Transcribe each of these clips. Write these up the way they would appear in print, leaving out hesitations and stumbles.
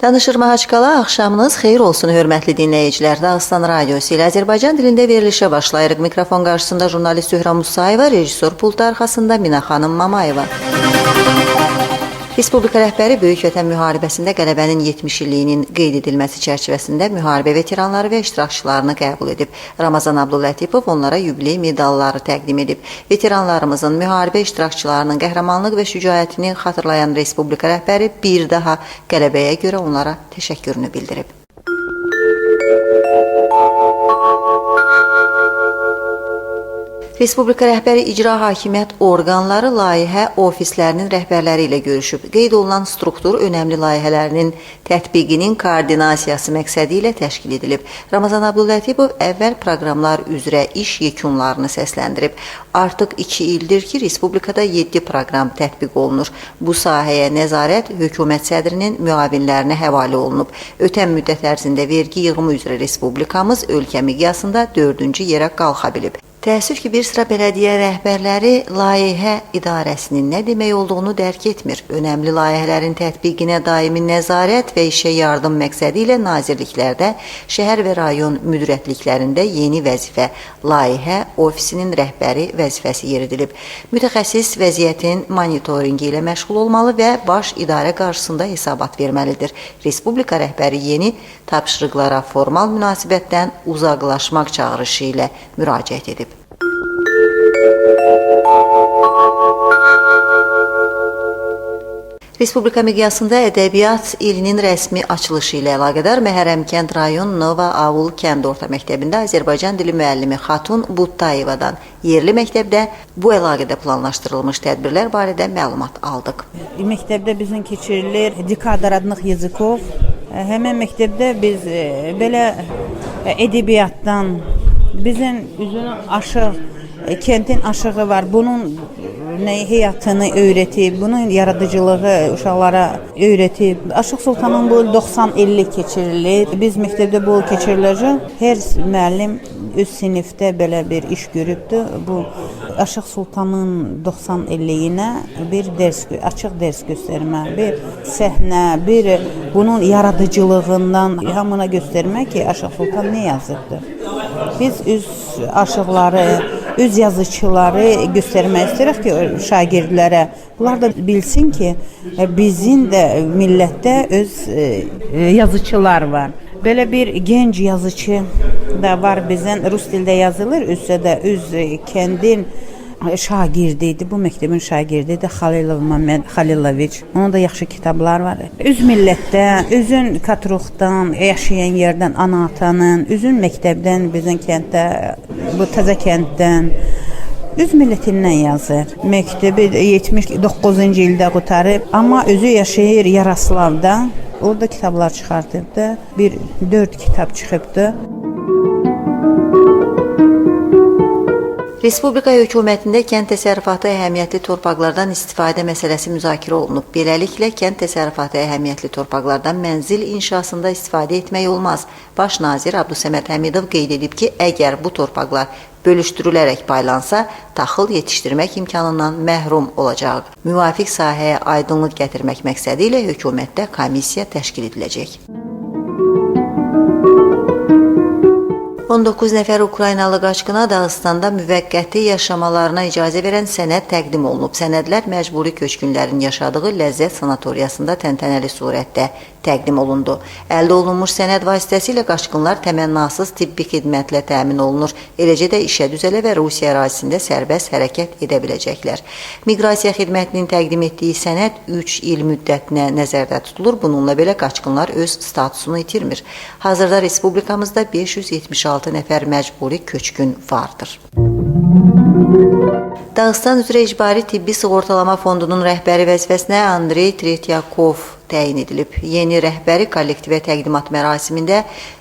Danışır Mahaçqala, axşamınız xeyir olsun, hörmətli dinləyicilər. Dağıstan Radiosu ilə Azərbaycan dilində verilişə başlayırıq. Mikrofon qarşısında jurnalist Zühra Musayeva, rejissor pultu arxasında Mina xanım Mamayeva. Respublika rəhbəri Böyük Vətən müharibəsində qələbənin 70 illiyinin qeyd edilməsi çərçivəsində müharibə veteranları və iştirakçılarını qəbul edib. Ramazan Abdulətipov onlara yubiley medalları təqdim edib. Veteranlarımızın, müharibə iştirakçılarının qəhrəmanlıq və şücaətini xatırlayan Respublika rəhbəri bir daha qələbəyə görə onlara təşəkkürünü bildirib. Respublika rəhbəri icra hakimiyyət orqanları layihə ofislərinin rəhbərləri ilə görüşüb. Qeyd olunan struktur önəmli layihələrinin tətbiqinin koordinasiyası məqsədi ilə təşkil edilib. Ramazan Abdulətipov əvvəl proqramlar üzrə iş yekunlarını səsləndirib. Artıq 2 ildir ki, Respublikada 7 proqram tətbiq olunur. Bu sahəyə nəzarət hökumət sədrinin müavinlərinə həvalə olunub. Ötən müddət ərzində vergi yığımı üzrə Respublikamız ölkə miqyasında 4-cü yerə qalxa bilib. Təəssüf ki, bir sıra bələdiyyə rəhbərləri layihə idarəsinin nə demək olduğunu dərk etmir. Önəmli layihələrin tətbiqinə daimi nəzarət və işə yardım məqsədi ilə nazirliklərdə, şəhər və rayon müdürətliklərində yeni vəzifə, layihə ofisinin rəhbəri vəzifəsi yeridilib. Mütəxəssis vəziyyətin monitoringi ilə məşğul olmalı və baş idarə qarşısında hesabat verməlidir. Respublika rəhbəri yeni tapşırıqlara formal münasibətdən uzaqlaşmaq çağırışı ilə müraciət edib. Respublika miqyasında ədəbiyyat ilinin rəsmi açılışı ilə əlaqədar Məhərrəmkənd rayon Nova Avul kənd orta məktəbində Azərbaycan dili müəllimi Xatun Buttayevadan yerli məktəbdə bu əlaqədə planlaşdırılmış tədbirlər barədə məlumat aldıq. Məktəbdə bizim keçirilir dekada radных языков. Həmin məktəbdə biz belə ədəbiyyatdan bizim üzünü aşıq, kəndin aşığı var. Bunun həyatını öyrətib, bunun yaradıcılığı uşaqlara öyrətib. Aşıq Sultanın bu 90 illik keçirilir. Biz məktəbdə bu keçiriləcək. Hər müəllim öz sinifdə belə bir iş görübdür. Bu Aşıq Sultanın 90 illiyinə bir dərs, açıq dərs göstərmə, bir səhnə, bir bunun yaradıcılığından hamına göstərmək ki, Aşıq Sultan nə yazıbdır. Biz öz aşıqları, öz yazıçıları göstərmək istəyirik ki, şagirdlərə. Bunlar da bilsin ki, bizim də millətdə öz yazıçılar var. Belə bir gənc yazıcı da var bizən, rus dildə yazılır, özsə də öz kəndin şagirdi idi, bu məktəbin şagirdi idi, Xalilov Məmməd Xaliloviç. Onun da yaxşı kitablar var. Öz millətdə, özün Katruxdan, yaşayan yerdən, ana-atanın, özün məktəbdən, bizim kənddə, bu təzə kənddən, öz millətindən yazır. Məktəbi 79-cu ildə qutarıb, amma özü yaşayır Yaroslavda. Orada kitablar çıxartıbdı. 4 kitab çıxıbdı. Respublika hökumətində kənd təsərrüfatı əhəmiyyətli torpaqlardan istifadə məsələsi müzakirə olunub. Beləliklə, kənd təsərrüfatı əhəmiyyətli torpaqlardan mənzil inşasında istifadə etmək olmaz. Baş nazir Abdusəməd Həmidov qeyd edib ki, əgər bu torpaqlar bölüşdürülərək paylansa, taxıl yetişdirmək imkanından məhrum olacaq. Müvafiq sahəyə aydınlıq gətirmək məqsədi ilə hökumətdə komissiya təşkil ediləcək. 19 nəfər Ukraynalı qaçqına Dağıstanda müvəqqəti yaşamalarına icazə verən sənəd təqdim olunub. Sənədlər məcburi köçkünlərin yaşadığı Ləzzət sanatoriyasında təntənəli surətdə təqdim olundu. Əldə olunmuş sənəd vasitəsilə qaçqınlar təmənnasız tibbi xidmətlə təmin olunur. Eləcə də işə düzələ və Rusiya ərazisində sərbəst hərəkət edə biləcəklər. Miqrasiya xidmətinin təqdim etdiyi sənəd 3 il müddətinə nəzərdə tutulur. Bununla belə qaçqınlar öz statusunu itirmir. Hazırda Respublikamızda 576 nəfər məcburi köçkün vardır. Dağıstan üzrə İcbari Tibbi Sığortalama Fondunun rəhbəri vəzifəsinə Andrey Tretyakov təyin edilib. Yeni rəhbəri kollektivə təqdimat mərasimində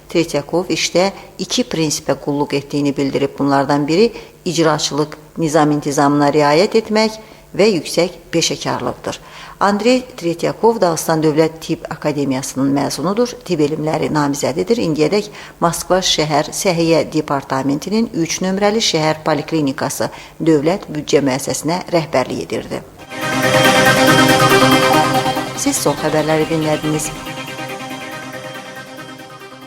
Tretyakov işdə 2 prinsipə qulluq etdiyini bildirib. Bunlardan biri icraçılıq nizam-intizamına riayət etmək və yüksək peşəkarlıqdır. Andrey Tretyakov Dağıstan Dövlət Tibb Akademiyasının məzunudur, tibb elmləri namizədidir. İndiyədək Moskva şəhər Səhiyyə Departamentinin 3 nömrəli şəhər poliklinikası dövlət büdcə müəssisəsinə rəhbərlik edirdi. Siz son xəbərləri dinlədiniz.